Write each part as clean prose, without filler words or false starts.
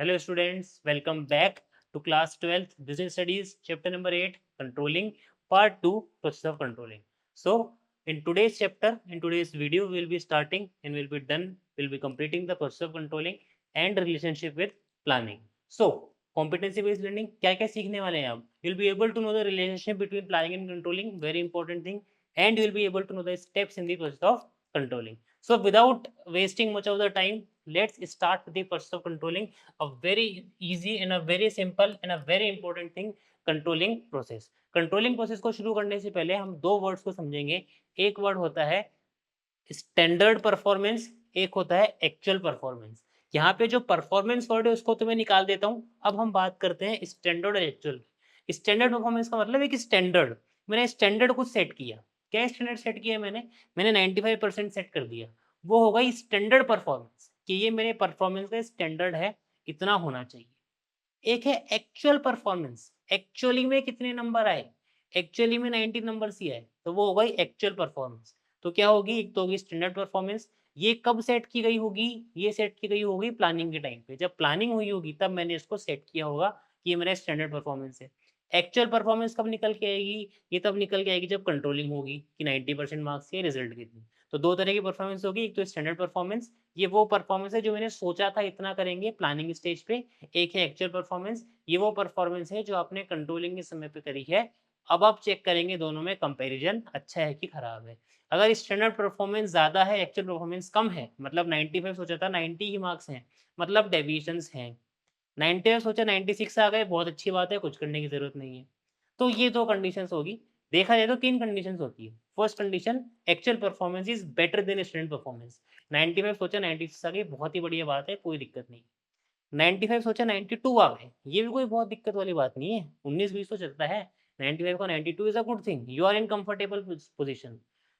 Hello students, welcome back to class 12th Business Studies chapter number 8 Controlling part 2 Process of Controlling. So in today's chapter, in today's video we'll be starting and we'll be completing the process of controlling and relationship with planning. So competency based learning क्या क्या सीखने वाले हैं आप? You'll be able to know the relationship between planning and controlling, very important thing, and you'll be able to know the steps in the process of controlling. So without wasting much of the time, let's start with the process of controlling, a very easy and a very simple and a very important thing, controlling process. Controlling process को शुरू करने से पहले हम दो words को समझेंगे. एक वर्ड होता है स्टैंडर्ड परफॉर्मेंस, एक होता है एक्चुअल परफॉर्मेंस. यहाँ पे जो परफॉर्मेंस वर्ड है उसको तो मैं निकाल देता हूँ. अब हम बात करते हैं स्टैंडर्ड और एक्चुअल. स्टैंडर्ड परफॉर्मेंस का मतलब है कि स्टैंडर्ड, मैंने स्टैंडर्ड को सेट किया. क्या स्टैंडर्ड सेट किया मैंने 95% सेट कर दिया. वो होगा स्टैंडर्ड परफॉर्मेंस, कि ये मेरे परफॉर्मेंस का स्टैंडर्ड है, इतना होना चाहिए. एक है एक्चुअल परफॉर्मेंस, एक्चुअली में कितने नंबर आए, एक्चुअली में 90 नंबर्स ही आए, तो वो होगा एक्चुअल परफॉर्मेंस. तो क्या होगी, एक तो होगी स्टैंडर्ड परफॉर्मेंस. ये कब सेट की गई होगी, ये सेट की गई होगी प्लानिंग के टाइम पे. जब प्लानिंग हुई होगी तब मैंने इसको सेट किया होगा कि ये मेरा स्टैंडर्ड परफॉर्मेंस है. एक्चुअल परफॉर्मेंस कब निकल के आएगी, ये तब निकल के आएगी जब कंट्रोलिंग होगी कि 90% मार्क्स के रिजल्ट कितने. तो दो तरह की परफॉर्मेंस होगी, एक तो स्टैंडर्ड परफॉर्मेंस, ये वो परफॉर्मेंस है जो मैंने सोचा था इतना करेंगे प्लानिंग स्टेज पे. एक है एक्चुअल परफॉर्मेंस, ये वो परफॉर्मेंस है जो आपने कंट्रोलिंग के समय पे करी है. अब आप चेक करेंगे दोनों में कंपैरिजन अच्छा है कि खराब है. अगर स्टैंडर्ड परफॉर्मेंस ज़्यादा है, एक्चुअल परफॉर्मेंस कम है, मतलब 95 सोचा था 90 ही मार्क्स हैं, मतलब डेविएशंस हैं. 90 में सोचा 96 आ गए, बहुत अच्छी बात है, कुछ करने की ज़रूरत नहीं है. तो ये 2 कंडीशंस होगी. देखा जाए तो 3 कंडीशंस होती है. First condition, actual performance is better than standard performance. 95 सोचा 96 आ गई, बहुत ही बढ़िया बात है, कोई दिक्कत नहीं. 95 सोचा 92 आ गए, ये भी कोई बहुत दिक्कत वाली बात नहीं है, 19-20 तो चलता है. 95 को 92 is a good thing, you are in comfortable position.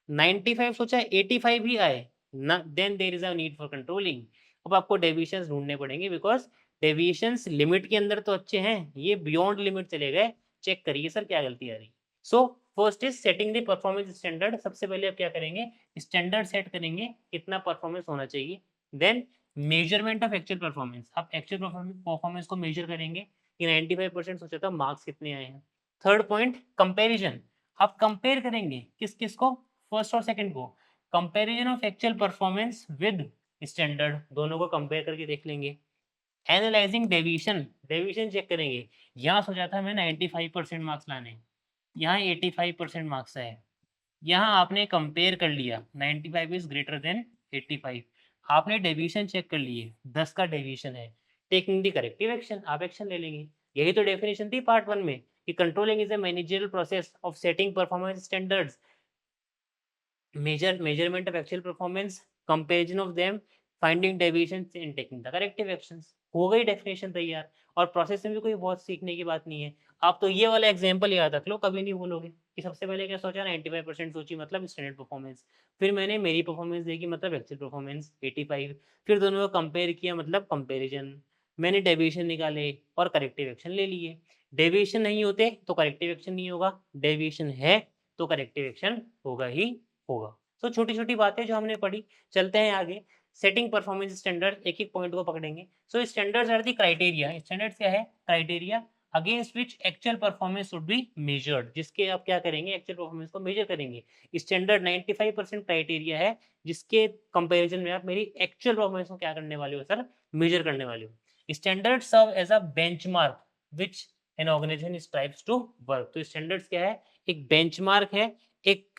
95 सोचा 85 ही आए, ना then there is a need for controlling. अब आपको डेविएशंस ढूँढने पड़ेंगे, बिकॉज़ डेविएशंस लिमिट के अंदर तो अच्छे हैं, ये बियॉन्ड लिमिट चले गए. चेक करिए सर क्या गलती आ रही है. So first is setting the performance standard. सबसे पहले आप क्या करेंगे, स्टैंडर्ड सेट करेंगे, कितना परफॉर्मेंस होना चाहिए. Then measurement of actual performance, आप एक्चुअल परफॉर्मेंस को मेजर करेंगे कि 95% सोचा था, मार्क्स कितने आए हैं. Third point, comparison. आप कंपेयर करेंगे किस को, फर्स्ट और सेकंड को. Comparison of actual performance with standard, दोनों को कंपेयर करके देख लेंगे. एनालाइजिंग डेविएशन, डेविएशन चेक करेंगे. यहाँ सोचा था मैं 95% मार्क्स लाने, यहाँ 85% मार्क्स आए. यहाँ आपने कंपेयर कर लिया, 95 इज ग्रेटर देन 85. आपने डेविएशन चेक कर लिए, 10 का डेविएशन है. टेकिंग द करेक्टिव एक्शन, आप एक्शन ले लेंगे. यही तो डेफिनेशन थी पार्ट 1 में, कि controlling is a managerial process of setting performance standards, measurement of actual performance, comparison of them, finding deviations and taking the corrective actions. हो गई डेफिनेशन तैयार. और प्रोसेस में भी कोई बहुत सीखने की बात नहीं है. आप तो ये वाला एग्जांपल याद रख लो, कभी नहीं भूलोगे कि सबसे पहले क्या सोचा, 95% सोची मतलब स्टैंडर्ड परफॉर्मेंस. फिर मैंने मेरी परफॉर्मेंस देखी मतलब एक्चुअल परफॉर्मेंस 85. फिर दोनों को कंपेयर किया मतलब कंपेरिजन. मैंने डेविएशन निकाले और करेक्टिव एक्शन ले लिए. डेविएशन नहीं होते तो करेक्टिव एक्शन नहीं होगा, डेविएशन है तो करेक्टिव एक्शन होगा ही होगा. तो छोटी-छोटी बातें जो हमने पढ़ी, चलते हैं आगे. सेटिंग परफॉर्मेंस स्टैंडर्ड, एक-एक पॉइंट को पकड़ेंगे. So standards are the criteria. Standards क्या है, criteria against which actual performance should be measured, जिसके आप क्या करेंगे, एक्चुअल परफॉर्मेंस को मेजर करेंगे. स्टैंडर्ड 95% क्राइटेरिया है, जिसके कंपैरिजन में आप मेरी एक्चुअल परफॉर्मेंस को क्या करने वाले हो सर, मेजर करने वाले हो. Standard serve as a benchmark which an organisation strives to work. तो स्टैंडर्ड्स क्या है, एक बेंचमार्क है, एक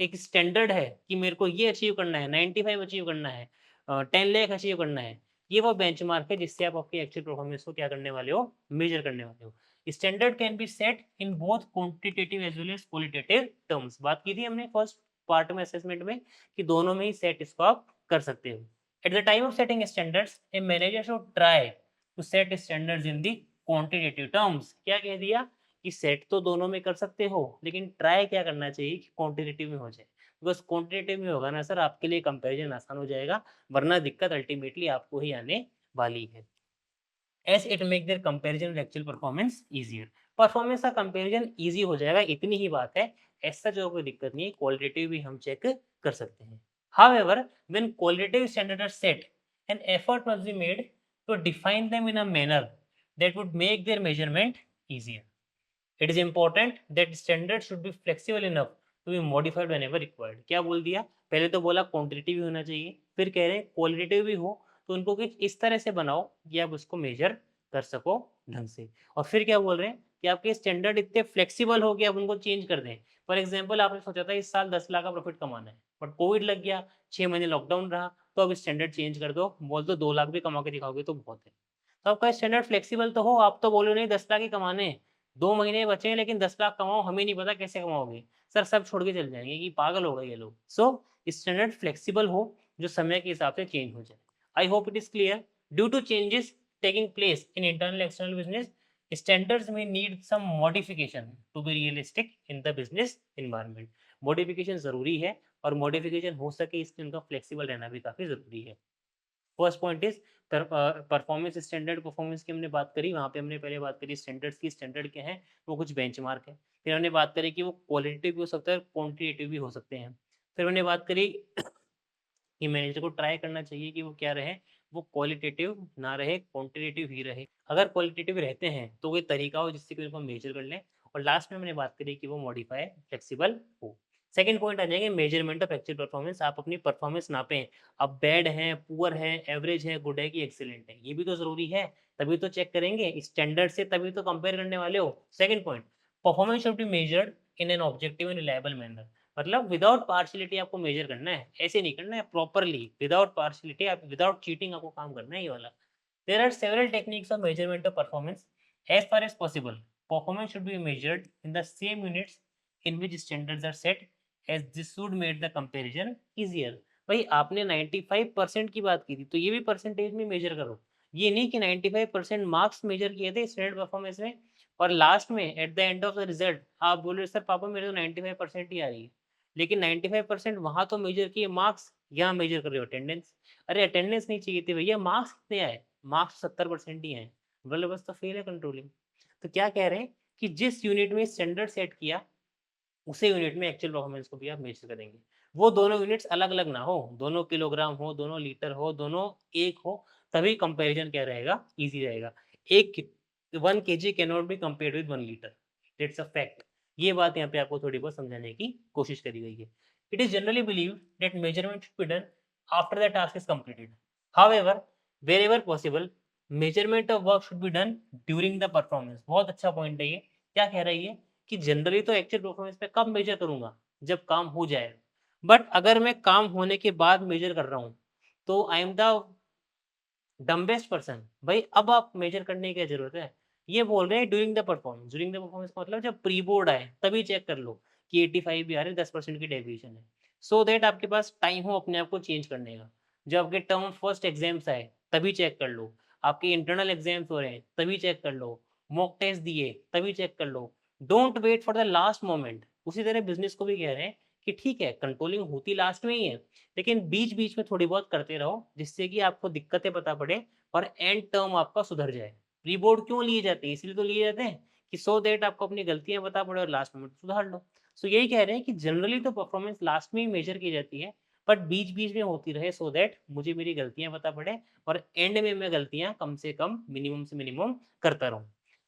एक स्टैंडर्ड है कि मेरे को ये अचीव करना है, 95 अचीव करना है, 10 लाख अचीव करना है. ये वो बेंचमार्क है जिससे आप आपकी एक्चुअल परफॉर्मेंस को क्या करने वाले हो, मेजर करने वाले हो. Standard can be set in both quantitative as well as qualitative terms. बात की थी हमने फर्स्ट पार्ट में असेसमेंट में कि दोनों में ही सेट इसको आप कर सकते हो. At the time of setting standards a manager should try to set standards in the quantitative terms. क्या कह दिया कि सेट तो दोनों में कर सकते हो, लेकिन ट्राई क्या करना चाहिए कि क्वांटिटेटिव में हो जाए. बिकॉज क्वांटिटेटिव में होगा ना सर, आपके लिए कंपैरिजन आसान हो जाएगा, वरना दिक्कत अल्टीमेटली आपको ही आने वाली है. S it make their comparison with actual performance easier. Performance का कंपैरिजन ईजी हो जाएगा, इतनी ही बात है. ऐसा जो कोई दिक्कत नहीं है, क्वालिटेटिव भी हम चेक कर सकते हैं. However when qualitative standard are set, an effort must be made to define them in a manner that would make their measurement easier. It is important that standards should be flexible enough to be modified whenever required. क्या बोल दिया, पहले तो बोला quantitative भी होना चाहिए, फिर कह रहे हैं क्वालिटेटिव भी हो, तो उनको कुछ इस तरह से बनाओ कि आप उसको मेजर कर सको ढंग से। और फिर क्या बोल रहे हैं कि आपके स्टैंडर्ड इतने फ्लेक्सिबल हो कि आप उनको चेंज कर दें। फॉर एग्जाम्पल आपने सोचा था इस साल 10 लाख का प्रॉफिट कमाना है, बट कोविड लग गया, 6 महीने लॉकडाउन रहा, तो अब स्टैंडर्ड चेंज कर दो, बोल दो 2 लाख भी कमा के दिखाओगे तो बहुत है। तो आपका स्टैंडर्ड फ्लेक्सिबल तो हो, आप तो बोलो नहीं 10 लाख ही कमाने हैं, 2 महीने बचे हैं लेकिन 10 लाख कमाओ, हमें नहीं पता कैसे कमाओगे। सर सब छोड़ के चले जाएँगे कि पागल हो गए ये लोग। सो स्टैंडर्ड फ्लेक्सिबल हो, जो समय के हिसाब से चेंज हो जाए। I hope it is clear. Due to changes taking place in internal external business, standards may need some modification to be realistic in the business environment. Modification ज़रूरी है और modification हो सके इसलिए उनका flexible रहना भी काफ़ी ज़रूरी है। First point is performance standard. Performance की हमने बात करी, वहाँ पे हमने पहले बात करी स्टैंडर्ड्स की। स्टैंडर्ड क्या है, वो कुछ बेंचमार्क है। फिर हमने बात करी कि वो क्वालिटेटिव भी हो सकता है, क्वांटिटेटिव भी हो सकते हैं। फिर हमने बात करी कि मैनेजर को ट्राई करना चाहिए कि वो क्या रहे, वो क्वालिटेटिव ना रहे, क्वांटिटेटिव ही रहे। अगर क्वालिटेटिव रहते हैं तो कोई तरीका हो जिससे कि उनको मेजर कर लें। और लास्ट में हमने बात करी कि वो मॉडिफाई फ्लेक्सिबल हो। सेकंड पॉइंट आ जाएंगे मेजरमेंट ऑफ एक्चुअल परफॉर्मेंस। आप अपनी परफॉर्मेंस नापें, अब बैड है, पुअर है, एवरेज है, गुड है कि एक्सीलेंट है, ये भी तो जरूरी है। तभी तो चेक करेंगे स्टैंडर्ड से, तभी तो कंपेयर करने वाले हो। Second point, performance should be measured in an objective and reliable manner. मतलब विदाउट पार्शियलिटी आपको मेजर करना है, ऐसे नहीं करना है, प्रॉपरली विदाउट पार्शियलिटी, आप विदाउट चीटिंग आपको काम करना है ये वाला। There are several techniques of measurement of performance. As far as possible performance should be measured in the same units in which standards are set, as this should make the comparison easier. भाई आपने 95% की बात की थी, तो ये भी percentage में मेजर करो। ये नहीं कि 95% मार्क्स मेजर किए थे स्टैंडर्ड परफॉर्मेंस में और लास्ट में at the end of the result आप बोल रहे सर पापा मेरे तो 95% ही आ रही है। लेकिन 95% वहाँ तो मेजर किए मार्क्स, यहाँ मेजर कर रहे हो अटेंडेंस। अरे अटेंडेंस नहीं चाहिए थी भैया, मार्क्स कितने आए, मार्क्स 70% ही आए, मतलब बस तो फेल है कंट्रोलिंग। तो क्या कह रहे हैं कि जिस यूनिट में स्टैंडर्ड सेट किया उसी यूनिट में एक्चुअल परफॉर्मेंस को भी आप मेजर करेंगे। वो दोनों यूनिट्स अलग अलग ना हो, दोनों किलोग्राम हो, दोनों लीटर हो, दोनों एक हो, तभी कंपैरिजन क्या रहेगा, ईजी रहेगा। एक 1 KG can not be compared with 1 litre, that's a fact. ये बात यहाँ पे आपको थोड़ी बहुत समझाने की कोशिश करी गई है। It is generally believe that measurement should be done after the task is completed. However wherever possible measurement of work should be done during the performance. बहुत अच्छा पॉइंट है ये। क्या कह रही है कि जनरली तो एक्चुअल परफॉर्मेंस पे कब मेजर करूंगा, जब काम हो जाए। बट अगर मैं काम होने के बाद मेजर कर रहा हूं तो I am the dumbest person. भाई अब आप मेजर करने की क्या जरूरत है। ये बोल रहे हैं during the performance. During the performance का मतलब जब प्री बोर्ड आए तभी चेक कर लो कि 85 भी आ रहे, 10% की डेविएशन है, सो दैट आपके पास टाइम हो अपने आप को चेंज करने का। जब आपके टर्म फर्स्ट एग्जाम्स आए तभी चेक कर लो, आपके इंटरनल एग्जाम्स हो रहे हैं तभी चेक कर लो, मॉक टेस्ट दिए तभी चेक कर लो। Don't wait for the last moment. उसी तरह बिजनेस को भी कह रहे हैं कि ठीक है कंट्रोलिंग होती लास्ट में ही है, लेकिन बीच बीच में थोड़ी बहुत करते रहो जिससे कि आपको दिक्कतें पता पड़े और एंड टर्म आपका सुधर जाए। प्री बोर्ड क्यों लिए जाते हैं, इसलिए तो लिए जाते हैं कि सो दैट आपको अपनी गलतियां पता पड़े और लास्ट मोमेंट सुधार लो। सो यही कह रहे हैं कि जनरली तो परफॉर्मेंस लास्ट में ही मेजर की जाती है, बट बीच बीच में होती रहे सो दैट मुझे मेरी गलतियां पता पड़े और एंड में मैं गलतियां कम से कम, मिनिमम से मिनिमम करता रहूं।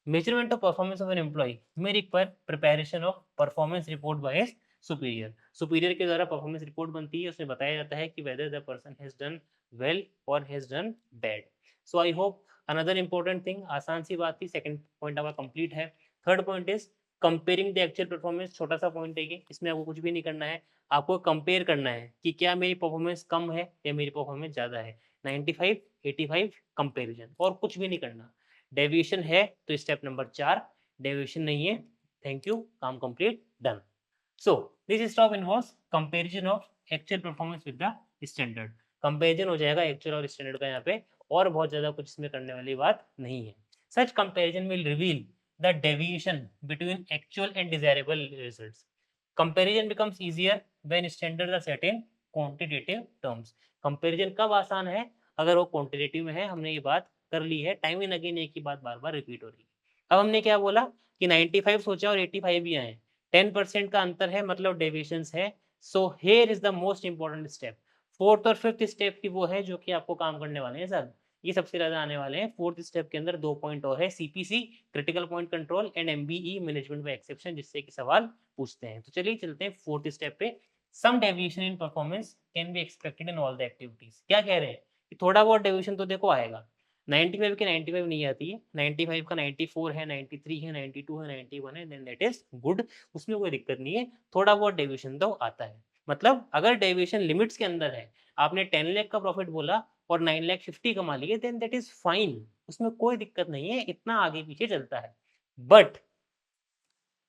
Measurement of performance of an employee may require preparation of performance report by superior. Superior के द्वारा परफॉर्मेंस रिपोर्ट बनती है, उसमें बताया जाता है कि whether the person has done well और has done bad. So I hope another important thing, आसान सी बात थी, सेकंड पॉइंट आपका कंप्लीट है। Third point is comparing the actual performance. छोटा सा पॉइंट है ये, इसमें आपको कुछ भी नहीं करना है, आपको कंपेयर करना है कि क्या मेरी परफॉर्मेंस कम है या मेरी परफॉर्मेंस ज़्यादा है। 95 85 कंपेरिजन, और कुछ भी नहीं करना। डेविएशन है तो स्टेप नंबर 4, डेविएशन नहीं है थैंक यू, काम complete, done. So this step involves comparison of actual performance with the standard. Comparison हो जाएगा एक्चुअल और स्टैंडर्ड का यहाँ पे, और बहुत ज्यादा कुछ इसमें करने वाली बात नहीं है। Such comparison will reveal the deviation between actual and desirable results. Comparison becomes easier when standards are set in quantitative terms. Comparison कब आसान है, अगर वो क्वांटिटेटिव में है। हमने ये बात कर ली है, टाइम एंड अगेन एक ही बात बार बार रिपीट हो रही है। अब हमने क्या बोला कि 95 सोचा और 85 भी आए, 10% का अंतर है, मतलब डेविएशंस है। So here is the most important step. Fourth और फिफ्थ स्टेप की वो है जो कि आपको काम करने वाले हैं सर, ये सबसे ज्यादा आने वाले हैं। फोर्थ स्टेप के अंदर 2 पॉइंट और है, CPC critical point control and MBE management by exception, जिससे कि सवाल पूछते हैं। तो चलिए चलते हैं फोर्थ स्टेप पे। Some deviation in performance can be expected in all the activities. क्या कह रहे हैं कि थोड़ा बहुत डेविएशन तो देखो आएगा। 95 की 95 नहीं आती है, 95 का 94 है, 93 है, 92 है, 91 है, देन दैट इज गुड, उसमें कोई दिक्कत नहीं है। थोड़ा बहुत डेविएशन तो आता है, मतलब अगर डेविएशन लिमिट्स के अंदर है, आपने 10 लाख का प्रॉफिट बोला और 9 लाख 50 कमा लिए, देन दैट इज फाइन, उसमें कोई दिक्कत नहीं है, इतना आगे पीछे चलता है। But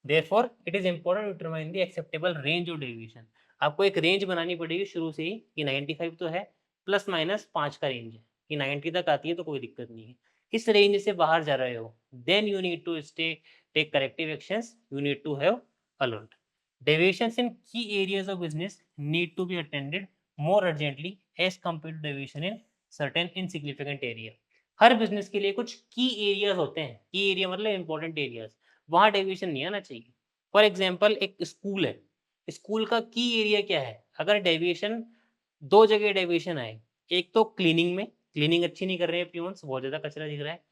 therefore it is important to determine the acceptable range of deviation। आपको एक रेंज बनानी पड़ेगी शुरू से ही कि 95 तो है, प्लस माइनस 5 का रेंज है, कि 90 तक आती है तो कोई दिक्कत नहीं है। इस रेंज से बाहर जा रहे हो, then you need to stay take corrective actions, you need to have alert. Deviations in key areas of business need to be attended more urgently as compared to deviation in certain insignificant area। Her business के लिए कुछ की areas होते हैं, की area मतलब important areas, वहां deviation नहीं आना चाहिए। फॉर एग्जाम्पल एक स्कूल है, स्कूल का की एरिया क्या है, अगर डेविएशन दो जगह डेविएशन आए, एक तो क्लीनिंग में, क्लीनिंग अच्छी नहीं कर रहे हैं पियोन्स, बहुत ज्यादा कचरा दिख रहा है।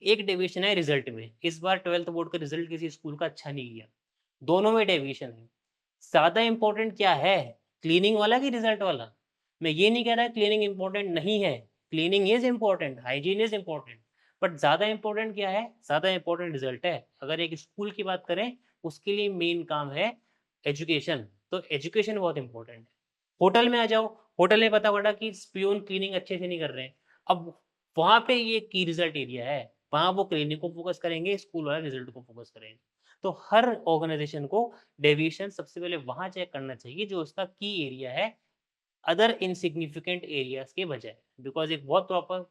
एक डेविएशन है रिजल्ट में, इस बार 12th बोर्ड का रिजल्ट किसी स्कूल का अच्छा नहीं गया, दोनों में डेविएशन है। ज्यादा इंपॉर्टेंट क्या है, क्लीनिंग वाला कि रिजल्ट वाला? मैं ये नहीं कह रहा क्लीनिंग इंपॉर्टेंट नहीं है, cleaning is important, hygiene is important, but ज्यादा इंपॉर्टेंट क्या है, ज्यादा इंपॉर्टेंट रिजल्ट है। अगर एक स्कूल की बात करें, उसके लिए मेन काम है एजुकेशन, तो एजुकेशन बहुत इंपॉर्टेंट है। होटल में आ जाओ, होटल में पता पड़ा कि स्पियोन क्लीनिंग अच्छे से नहीं कर रहे हैं, अब वहां पे ये की रिजल्ट एरिया है, वहां वो क्लीनिंग को फोकस करेंगे, स्कूल वाला रिजल्ट को फोकस करेंगे। तो हर ऑर्गेनाइजेशन को डेविएशन सबसे पहले वहां चेक करना चाहिए जो उसका की एरिया है, अदर इनसिग्निफिकेंट एरियाज के बजाय। बिकॉज एक बहुत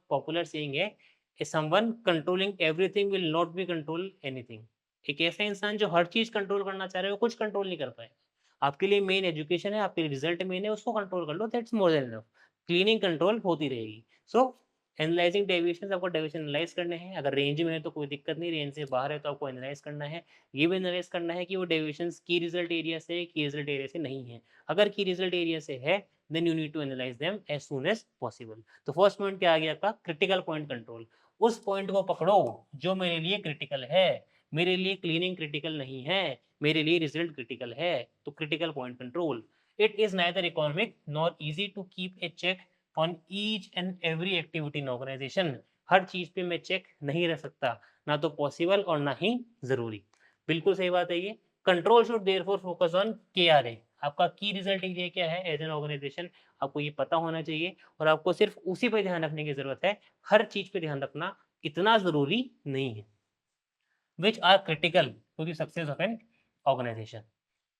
पॉपुलर सेइंग है, someone controlling everything will not be control anything. एक ऐसा इंसान जो हर चीज कंट्रोल करना चाह रहे हो, कुछ कंट्रोल नहीं कर पाएगा। आपके लिए मेन एजुकेशन है, आपके रिजल्ट मेन है, उसको कंट्रोल कर लो, that's more than enough. Cleaning control होती रहेगी। सो एनालाइजिंग डेविएशन, आपको डेविएशन एनालाइज करने हैं, अगर रेंज में है तो कोई दिक्कत नहीं, रेंज से बाहर है तो आपको एनालाइज करना है। ये भी एनालाइज करना है कि वो डेविएशन की रिजल्ट एरिया से, की रिजल्ट एरिया से नहीं है। अगर की रिजल्ट एरिया से है, then you need to analyze them as soon as possible। तो फर्स्ट पॉइंट क्या आ गया आपका, क्रिटिकल पॉइंट कंट्रोल। उस पॉइंट को पकड़ो जो मेरे लिए क्रिटिकल है, मेरे लिए क्लीनिंग क्रिटिकल नहीं है, मेरे लिए रिजल्ट क्रिटिकल है, तो critical point control. It is neither economic nor easy to keep a check on each and every activity in organisation. हर चीज पे मैं चेक नहीं रख सकता, ना तो पॉसिबल और ना ही जरूरी। बिल्कुल सही बात है ये। Control should therefore focus on KRA। आपका की रिजल्ट एरिया क्या है एज एन ऑर्गेनाइजेशन, आपको ये पता होना चाहिए, और आपको सिर्फ उसी पे ध्यान रखने की जरूरत है, हर चीज पे ध्यान रखना इतना जरूरी नहीं है। Which are critical to the success of an organisation.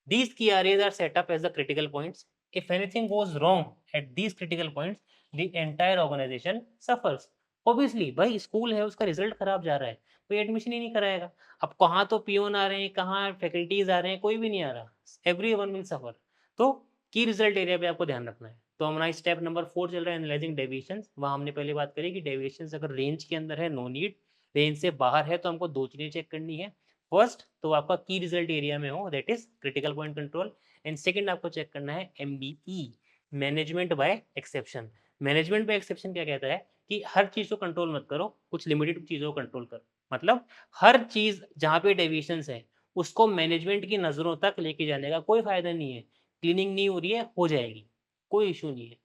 These key areas are set up as the critical points. If anything goes wrong at these critical points, the entire organization suffers। Obviously, भाई school है, उसका result खराब जा रहा है, कोई admission ही नहीं कराएगा। अब कहाँ तो पियोन आ रहे हैं, कहाँ फैकल्टीज आ रहे हैं, कोई भी नहीं आ रहा, एवरी वन विल सफर। तो की रिजल्ट एरिया पे आपको ध्यान रखना है। तो हमारा स्टेप नंबर 4 चल रहा है, एनालाइजिंग डेविएशन। वहाँ हमने पहले बात करी कि डेविएशन अगर रेंज के अंदर है, नो नीड, रेंज से बाहर है तो हमको दो चीजें चेक करनी है। फर्स्ट तो आपका की रिजल्ट एरिया में हो, that is critical point control, and second आपको चेक करना है MBE, management by exception. Management by exception क्या कहता है कि हर चीज को कंट्रोल मत करो, कुछ लिमिटेड चीजों को कंट्रोल करो। मतलब हर चीज जहां पे डेविएशंस है, उसको मैनेजमेंट की नजरों तक लेके जाने का कोई फायदा नहीं है। क्लीनिंग नहीं हो रही है, हो जाएगी, कोई इशू नहीं है।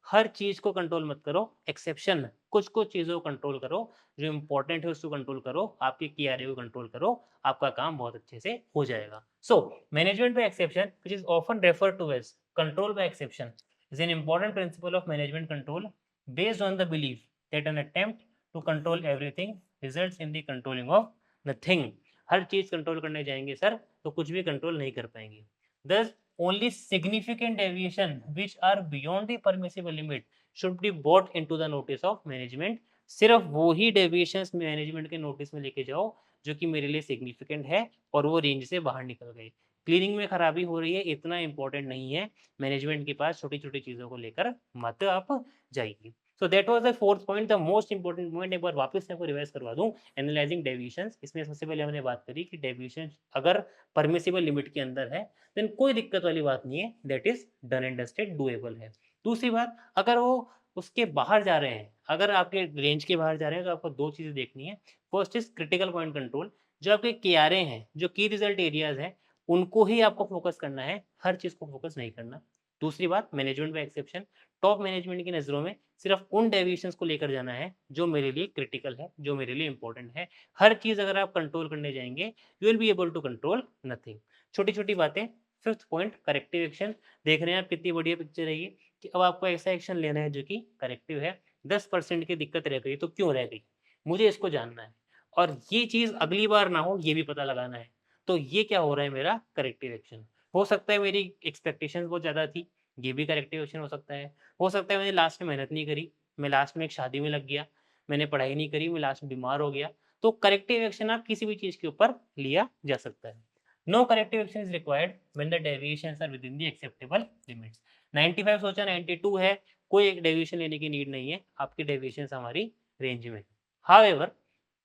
हर चीज को कंट्रोल मत करो, एक्सेप्शन कुछ कुछ चीजों को कंट्रोल करो, जो इंपॉर्टेंट है उसको कंट्रोल करो, आपके KRA को कंट्रोल करो, आपका काम बहुत अच्छे से हो जाएगा। So management by exception, which is often referred to as control by exception, is an important principle of management control based on the belief that an attempt to control everything results in the controlling of nothing. हर चीज control करने जाएंगे sir तो कुछ भी control नहीं कर पाएंगे। Thus, only significant deviation which are beyond the permissible limit should be brought into the notice of management। सिर्फ वो ही डेविएशंस मैनेजमेंट के नोटिस में लेके जाओ जो कि मेरे लिए सिग्निफिकेंट है और वो रेंज से बाहर निकल गए। क्लीनिंग में खराबी हो रही है, इतना इंपॉर्टेंट नहीं है, मैनेजमेंट के पास छोटी छोटी चीजों को लेकर मत आप जाइए। So that was the fourth point, the most important point. एक बार वापस से आपको रिवाइज करवा दूं, एनालाइजिंग डेविएशंस। इसमें सबसे पहले हमने बात करी कि डेविएशन अगर परमिसिबल लिमिट के अंदर है, देन कोई दिक्कत वाली बात नहीं है, that is done and dusted, doable है। दूसरी बात, अगर वो उसके बाहर जा रहे हैं, अगर आपके रेंज के बाहर जा रहे हैं तो आपको दो चीज़ें देखनी है। First is critical point control, जो आपके KRA हैं, जो की रिजल्ट एरियाज हैं, उनको ही आपको फोकस करना है, हर चीज़ को फोकस नहीं करना। दूसरी बात, management by exception, top management की नज़रों में सिर्फ उन डेविएशंस को लेकर जाना है जो मेरे लिए क्रिटिकल है, जो मेरे लिए इंपॉर्टेंट है। हर चीज़ अगर आप कंट्रोल करने जाएंगे, you will be able to control nothing. छोटी छोटी बातें। Fifth point, corrective action. देख रहे हैं आप कितनी बढ़िया पिक्चर है ये, कि अब आपको ऐसा एक्शन लेना है जो कि करेक्टिव है। 10% की दिक्कत रह गई तो क्यों रह गई, मुझे इसको जानना है, और ये चीज़ अगली बार ना हो ये भी पता लगाना है। तो ये क्या हो रहा है, मेरा करेक्टिव एक्शन। हो सकता है मेरी एक्सपेक्टेशंस बहुत ज़्यादा थी, ये भी करेक्टिव एक्शन हो सकता है। हो सकता है मैंने लास्ट में मेहनत नहीं करी, मैं लास्ट में एक शादी में लग गया, मैंने पढ़ाई नहीं करी, मैं लास्ट में बीमार हो गया। तो करेक्टिव एक्शन आप किसी भी चीज़ के ऊपर लिया जा सकता है। No corrective action is required when the deviations are within the acceptable limits. 95 सोचा 92 है, कोई एक डेविएशन लेने की नीड नहीं है, आपकी डेविएशंस हमारी रेंज में। हाउएवर,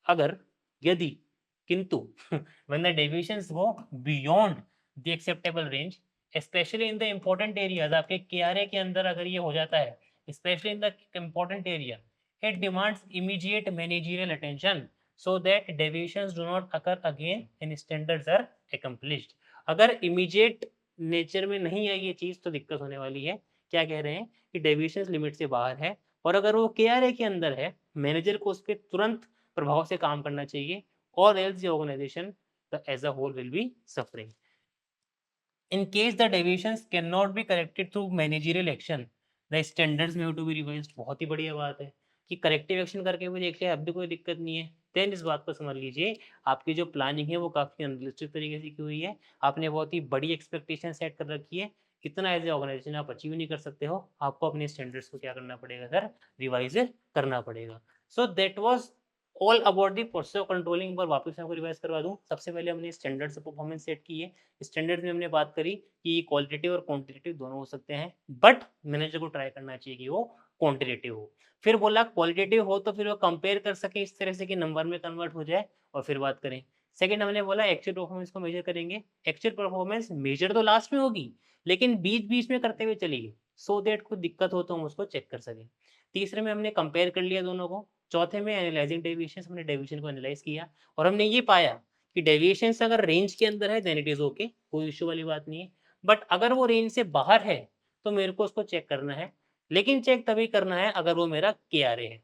अगर, यदि, किंतु when the deviations go beyond the acceptable range, especially in the important areas, आपके KRA के अंदर अगर ये हो जाता है, especially in the important area, it demands immediate managerial attention so that deviations do not occur again and standards are accomplished. अगर immediate nature में नहीं है ये चीज़ तो दिक्कत होने वाली है। क्या कह रहे हैं कि डेविएशंस लिमिट से बाहर है, और अगर वो KRA के अंदर है, मैनेजर को उस पर तुरंत प्रभाव से काम करना चाहिए, or else the organization as a whole will be suffering. In case the deviations cannot be corrected through managerial action, the standards may have to be revised. बहुत ही बढ़िया बात है कि करेक्टिव एक्शन करके भी देख लिया, अब भी कोई दिक्कत नहीं है, देन इस बात को समझ लीजिए आपकी जो प्लानिंग है वो काफ़ी अनरियलिस्टिक तरीके से की हुई है। आपने बहुत ही बड़ी एक्सपेक्टेशन सेट कर रखी है, इतना एज ए ऑर्गेनाइजेशन आप अचीव नहीं कर सकते हो, आपको अपने स्टैंडर्ड्स को क्या करना पड़ेगा सर, रिवाइज करना पड़ेगा। So that was all about the process of controlling. पर वापस आपको रिवाइज करवा दूं, सबसे पहले हमने स्टैंडर्ड्स परफॉर्मेंस सेट की है। स्टैंडर्ड्स में हमने बात करी कि क्वालिटेटिव और क्वांटिटेटिव दोनों हो सकते हैं, बट मैनेजर को ट्राई करना चाहिए कि वो क्वांटिटेटिव हो। फिर बोला क्वालिटेटिव हो तो फिर वो कंपेयर कर सके इस तरह से कि नंबर में कन्वर्ट हो जाए, और फिर बात करें। सेकंड हमने बोला एक्चुअल परफॉर्मेंस को मेजर करेंगे। एक्चुअल परफॉर्मेंस मेजर तो लास्ट में होगी, लेकिन बीच बीच में करते हुए चलिए, सो दैट कोई दिक्कत हो तो हम उसको चेक कर सकें। तीसरे में हमने कंपेयर कर लिया दोनों को। चौथे में एनालाइजिंग डेविएशंस, हमने डेविएशन को एनालाइज किया और हमने ये पाया कि डेविएशंस अगर रेंज के अंदर है देन इट इज ओके, कोई इश्यू वाली बात नहीं है। बट अगर वो रेंज से बाहर है तो मेरे को उसको चेक करना है, लेकिन चेक तभी करना है अगर वो मेरा KRA है।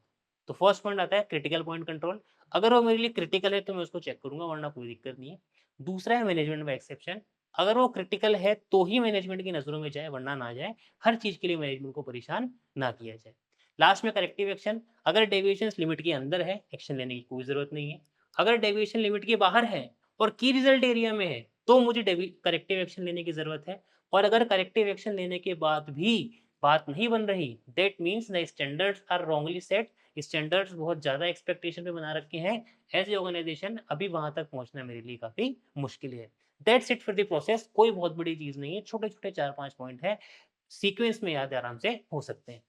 तो फर्स्ट पॉइंट आता है क्रिटिकल पॉइंट कंट्रोल, अगर वो मेरे लिए क्रिटिकल है तो मैं उसको चेक करूंगा, वरना कोई दिक्कत नहीं है। दूसरा है मैनेजमेंट बाय एक्सेप्शन, अगर वो क्रिटिकल है तो ही मैनेजमेंट की नजरों में जाए, वरना ना जाए। हर चीज के लिए मैनेजमेंट को परेशान ना किया जाए। लास्ट में करेक्टिव एक्शन, अगर डेविएशंस लिमिट के अंदर है एक्शन लेने की कोई जरूरत नहीं है। अगर डेविएशन लिमिट के बाहर है और की रिजल्ट एरिया में है तो मुझे करेक्टिव एक्शन लेने की जरूरत है। और अगर करेक्टिव एक्शन लेने के बाद भी बात नहीं बन रही, that means the standards are wrongly set, standards बहुत ज्यादा एक्सपेक्टेशन पे बना रखे हैं एज ए ऑर्गेनाइजेशन, अभी वहां तक पहुंचना मेरे लिए काफी मुश्किल है। That's it for the process, कोई बहुत बड़ी चीज नहीं है, छोटे छोटे 4-5 पॉइंट है, सीक्वेंस में याद आराम से हो सकते हैं।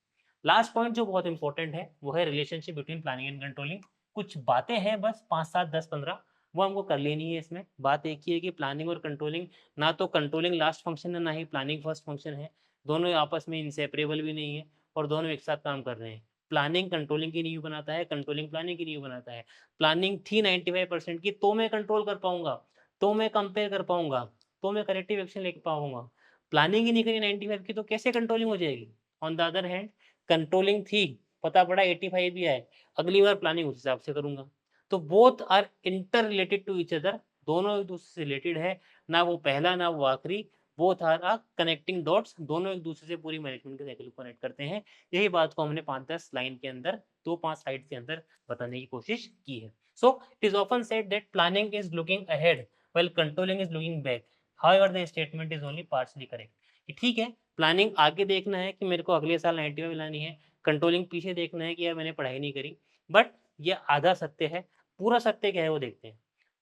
लास्ट पॉइंट जो बहुत इंपॉर्टेंट है वो है relationship between planning and controlling. कुछ बातें हैं बस 5, 7, 10, 15, वो हमको कर लेनी है। इसमें बात एक ही है कि प्लानिंग और कंट्रोलिंग, ना तो कंट्रोलिंग लास्ट फंक्शन है ना ही प्लानिंग फर्स्ट फंक्शन है, दोनों आपस में इंसेपरेबल भी नहीं है और दोनों एक साथ काम कर रहे हैं। प्लानिंग कंट्रोलिंग की नींव बनाता है, कंट्रोलिंग प्लानिंग की नींव बनाता है। प्लानिंग थी 95% की तो मैं कंट्रोल कर पाऊंगा, तो मैं कंपेयर कर पाऊंगा, तो मैं करेक्टिव एक्शन ले पाऊंगा। प्लानिंग ही नहीं करी 95 की तो कैसे कंट्रोलिंग हो जाएगी। On the other hand controlling थी, पता पड़ा 85 भी आए, अगली बार प्लानिंग उस हिसाब से करूंगा। तो both are interrelated to each other, दोनों एक दूसरे से रिलेटेड है, ना वो पहला ना वो आखिरी। बोथ आर कनेक्टिंग डॉट्स, दोनों एक दूसरे से पूरी मैनेजमेंट के साइकिल को कनेक्ट करते हैं। यही बात को हमने 5-10 लाइन के अंदर, 2-5 स्लाइड के अंदर बताने की कोशिश की है। So it is often said that planning is looking ahead while controlling is looking back. However the statement is only partially correct. ठीक है, प्लानिंग आगे देखना है कि मेरे को अगले साल 95 लानी है, कंट्रोलिंग पीछे देखना है कि यार मैंने पढ़ाई नहीं करी। बट ये आधा सत्य है, पूरा सत्य क्या है वो देखते हैं।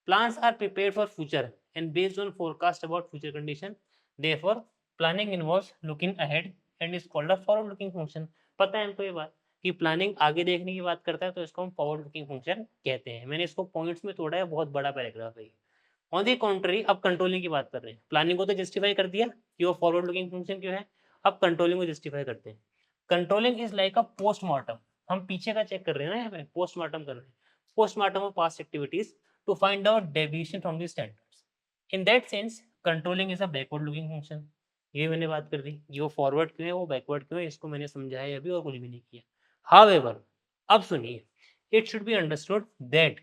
Plans are prepared for future and based on forecast about future condition, therefore planning involves looking ahead and is called a forward looking function. पता है हमको ये बात कि प्लानिंग आगे देखने की बात करता है तो इसको हम फॉरवर्ड लुकिंग फंक्शन कहते हैं। मैंने इसको पॉइंट्स में तोड़ा है, बहुत बड़ा पैराग्राफ है। ऑन दी कॉन्ट्री, अब कंट्रोलिंग की बात कर रहे हैं। प्लानिंग को तो जस्टिफाई कर दिया कि वो फॉरवर्ड लुकिंग फंक्शन क्यों है, अब कंट्रोलिंग को जस्टिफाई करते हैं। Controlling is like a postmortem, हम पीछे का चेक कर रहे हैं ना, यहाँ पे पोस्टमार्टम कर रहे हैं, postmortem of past activities to find out deviation from the standards. In that sense controlling is a backward looking function. ये मैंने बात कर दी, ये वो फॉरवर्ड क्यों है, वो बैकवर्ड क्यों है, इसको मैंने समझाया अभी और कुछ भी नहीं किया। हाउएवर, अब सुनिए, it should be understood that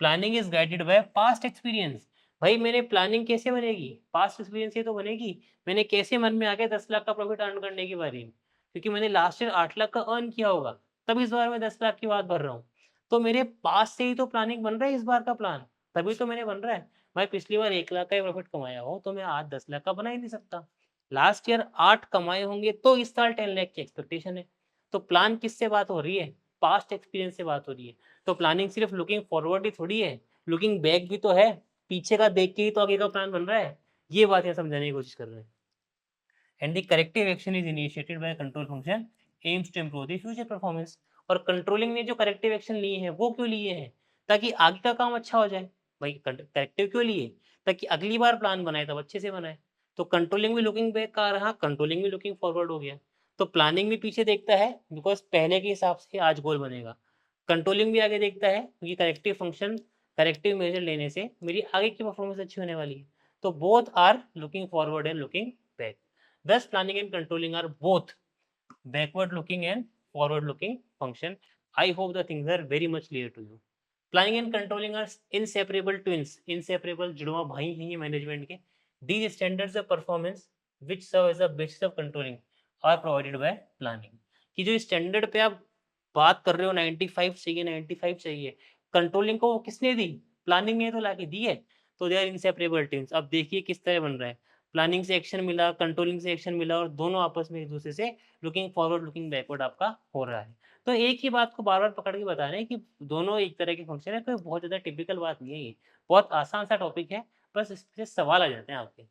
planning is guided by past experience. भाई मेरे प्लानिंग कैसे बनेगी, पास्ट एक्सपीरियंस से तो बनेगी। मैंने कैसे मन में आ गया 10 लाख का प्रॉफिट अर्न करने की बारी में, क्योंकि मैंने लास्ट ईयर 8 लाख का अर्न किया होगा, तब इस बार मैं 10 लाख की बात भर रहा हूँ। तो मेरे पास से ही तो प्लानिंग बन रहा है इस बार का प्लान, तभी तो मैंने बन रहा है। भाई पिछली बार 1 लाख का ही प्रॉफिट कमाया हो तो मैं आज 10 लाख का बना ही नहीं सकता। लास्ट ईयर 8 कमाए होंगे तो इस साल 10 लाख की एक्सपेक्टेशन है। तो प्लान किससे बात हो रही है, पास्ट एक्सपीरियंस से बात हो रही है। तो प्लानिंग सिर्फ लुकिंग फॉरवर्ड ही थोड़ी है, लुकिंग बैक भी तो है, पीछे का देख के ही तो आगे का प्लान बन रहा है। ये बात यहाँ समझाने की कोशिश कर रहे हैं। And the corrective action is initiated by control function aims to improve the future performance. और कंट्रोलिंग ने जो करेक्टिव एक्शन लिए हैं वो क्यों लिए हैं, ताकि आगे का काम अच्छा हो जाए। भाई करेक्टिव क्यों लिए, ताकि अगली बार प्लान बनाए तब अच्छे से बनाए। तो कंट्रोलिंग भी लुकिंग बैक आ रहा, कंट्रोलिंग भी लुकिंग फॉरवर्ड हो गया। तो प्लानिंग भी पीछे देखता है बिकॉज पहले के हिसाब से आज गोल बनेगा, कंट्रोलिंग भी आगे देखता है क्योंकि करेक्टिव फंक्शन करेक्टिव मेजर लेने से मेरी आगे की परफॉर्मेंस अच्छी होने वाली है। तो both are looking forward and looking back. Thus, planning and controlling are both backward looking and forward looking function. I hope the things are very much clear to you. Planning and controlling are inseparable twins. Inseparable जुड़वा भाई हैं ये management के। These standards of performance which serve as a basis of controlling are provided by planning. कि जो standard पे आप बात कर रहे हो 95 चाहिए 95 चाहिए, कंट्रोलिंग को किसने दी, प्लानिंग ने तो लाके दी है। तो दे आर इंसेपरेबल ट्विन्स। अब देखिए किस तरह बन रहा है, प्लानिंग से एक्शन मिला, कंट्रोलिंग से एक्शन मिला और दोनों आपस में एक दूसरे से लुकिंग फॉरवर्ड लुकिंग बैकवर्ड आपका हो रहा है। तो एक ही बात को बार बार पकड़ के बता रहे हैं कि दोनों एक तरह के फंक्शन है, कोई बहुत ज़्यादा टिपिकल बात नहीं है, ये बहुत आसान सा टॉपिक है, बस इससे सवाल आ जाते हैं आपके।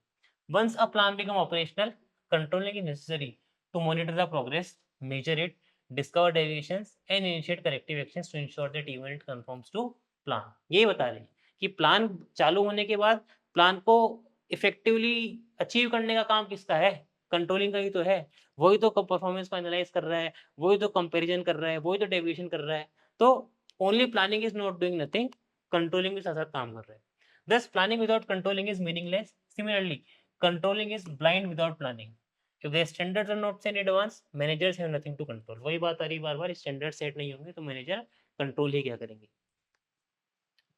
Once a plan become operational, controlling is necessary to monitor the progress, measure it, discover deviations and initiate corrective actions to ensure that event conforms to plan. यही बता रहे हैं कि प्लान चालू होने के बाद प्लान को इफेक्टिवली अचीव करने का काम किसका है, कंट्रोलिंग का ही तो है। वही तो परफॉर्मेंस को एनालाइज कर रहा है, वही तो कंपैरिजन कर रहा है, वही तो डेविएशन कर रहा है। तो only planning is not doing nothing, controlling भी साथ साथ काम कर रहा है। Thus, planning without controlling is meaningless. Similarly, controlling is blind without planning. If the standards are not set in advance, managers have nothing to control. वही बात आ रही बार बार, स्टैंडर्ड सेट नहीं होंगे तो मैनेजर कंट्रोल ही क्या करेंगे।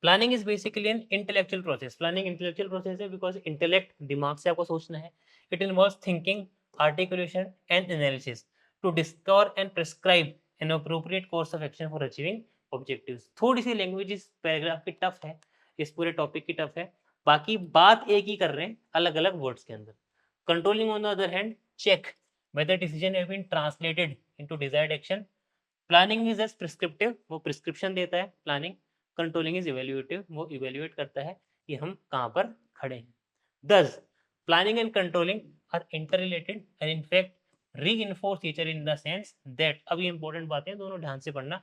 Planning is basically an intellectual process. Planning intellectual process है बिकॉज इंटेलेक्ट दिमाग से आपको सोचना है। It involves thinking, articulation and analysis to discover and prescribe an appropriate course of action for achieving objectives. थोड़ी सी लैंग्वेज इस पैराग्राफ की टफ है, इस पूरे टॉपिक की टफ है, बाकी बात एक ही कर रहे हैं अलग अलग वर्ड्स के अंदर। Controlling on the other hand check whether decision have been translated into desired action. Planning is as prescriptive, वो प्रिस्क्रिप्शन देता है प्लानिंग। कंट्रोलिंग इज इवेल्युएटिव, वो इवेल्युएट करता है कि हम कहाँ पर खड़े हैं। Thus, planning and controlling are interrelated and in fact reinforce each other in the sense that, अब ये इंपॉर्टेंट बातें दोनों ध्यान से पढ़ना।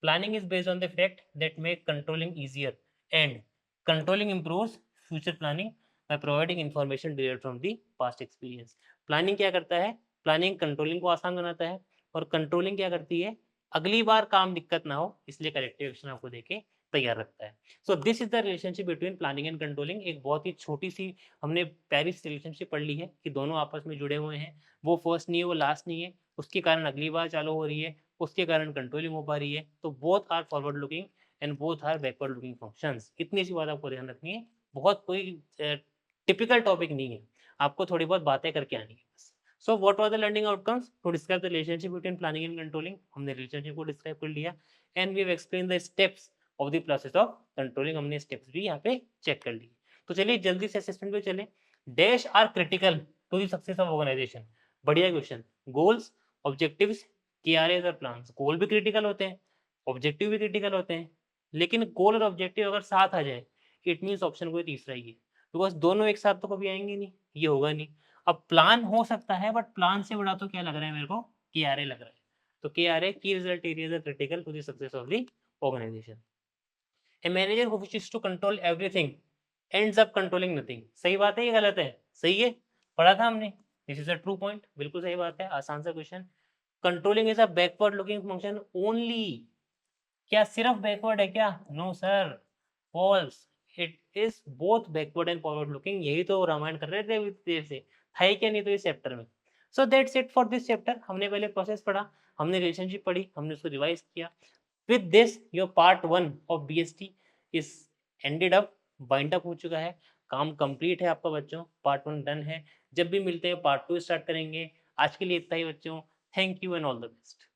Planning is based on the fact that make controlling easier and controlling improves future planning by providing information derived from the past experience. Planning क्या करता है, प्लानिंग कंट्रोलिंग को आसान बनाता है और कंट्रोलिंग क्या करती है, अगली बार काम दिक्कत ना हो इसलिए करेक्टिव एक्शन आपको देके तैयार रखता है। So this is the relationship between planning and controlling. एक बहुत ही छोटी सी हमने प्यारी सी रिलेशनशिप पढ़ ली है कि दोनों आपस में जुड़े हुए हैं, वो फर्स्ट नहीं है वो लास्ट नहीं है, उसके कारण अगली बार चालू हो रही है, उसके कारण कंट्रोलिंग हो पा रही है। तो both are forward looking and both are backward looking functions. इतनी सी बात आपको ध्यान रखनी है, बहुत कोई टिपिकल टॉपिक नहीं है, आपको थोड़ी बहुत बातें करके आनी है बस। So what are the learning outcomes to describe the relationship between planning and controlling. हमने रिलेशनशिप को डिस्क्राइब कर लिया and we have explain the steps of the process of controlling. हमने स्टेप्स भी यहाँ पे चेक कर लिए। तो चलिए जल्दी से असेसमेंट पे चले। Dash are critical to the success of organization. बढ़िया क्वेश्चन। गोल्स, ऑब्जेक्टिव्स, केआरएस और प्लान्स। गोल भी क्रिटिकल होते हैं, ऑब्जेक्टिव भी क्रिटिकल होते हैं, लेकिन गोल और ऑब्जेक्टिव अगर साथ आ जाए इट मीन्स ऑप्शन कोई तीसरा ही है, बिकॉज दोनों एक साथ तो कभी आएंगे नहीं, ये होगा नहीं। अब प्लान हो सकता है बट प्लान से बड़ा तो क्या लग रहा है मेरे को, केआरए लग रहा है। तो केआरए की result areas are critical to the success of the organization. A manager who wishes to control everything ends up controlling nothing. सही बात है, ये गलत है? सही है, पढ़ा था हमने। This is a true point, बिल्कुल सही बात है, आसान सा question. Controlling is a backward looking function only. क्या सिर्फ बैकवर्ड है क्या? No sir, false. It is both backward and forward looking. यही तो रामायण कर रहे थे अभी देर से, था ही क्या नहीं तो इस चैप्टर में। So that's it for this chapter. हमने पहले प्रोसेस पढ़ा, हमने रिलेशनशिप पढ़ी, हमने उसको रिवाइज किया। With this your part 1 of BST is ended up, bind up हो चुका है, काम कंप्लीट है आपका बच्चों, पार्ट 1 डन है। जब भी मिलते हैं पार्ट 2 स्टार्ट करेंगे। आज के लिए इतना ही बच्चों, thank you and all the best.